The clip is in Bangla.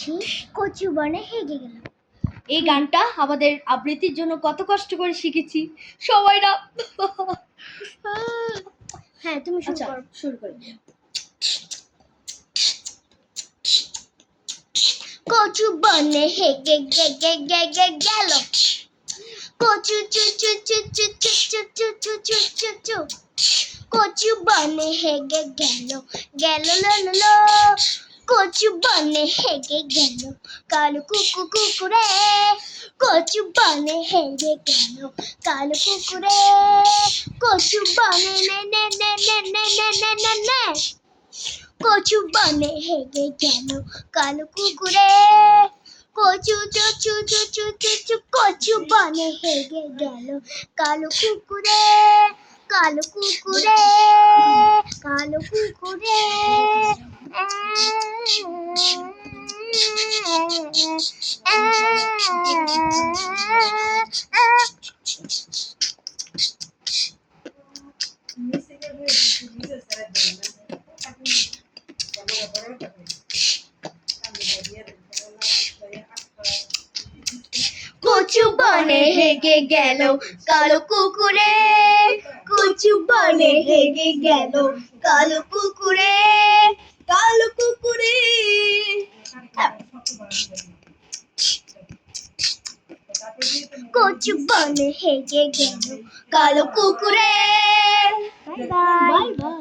গাছি কচু বনে হেগে গেল। এই গানটা আমাদের আবৃত্তির জন্য কত কষ্ট করে শিখেছি সবাই না। হ্যাঁ তুমি শুরু করো। কচু বনে হেগে গেগে গেগে গেল। কচু চু চু চু চু চু চু চু চু চু চু চু। কচু বনে হেগে গেল গেল লো লো লো। কচু বনে হেগে গেল কালো কুকু কুকুরে। কচু বনে হেগে গেল কালো কুকুরে। কচু বনে নে নে নে নে নে নে নে নে নে। কচু বনে হেগে গেল কালো কুকুরে। কচু চু চু চু চু চু চু। কচু বনে হেগে গেল কালো কুকুরে। কালো কুকুরে কালো কুকুরে। কচু বনে হেগে গেল কালো কুকুরে। কচু বনে হেগে গেল কালো কুকুরে। কালো কুকুরে। কচু বনে হেগে গেল কালো কুকুরে। Bye bye.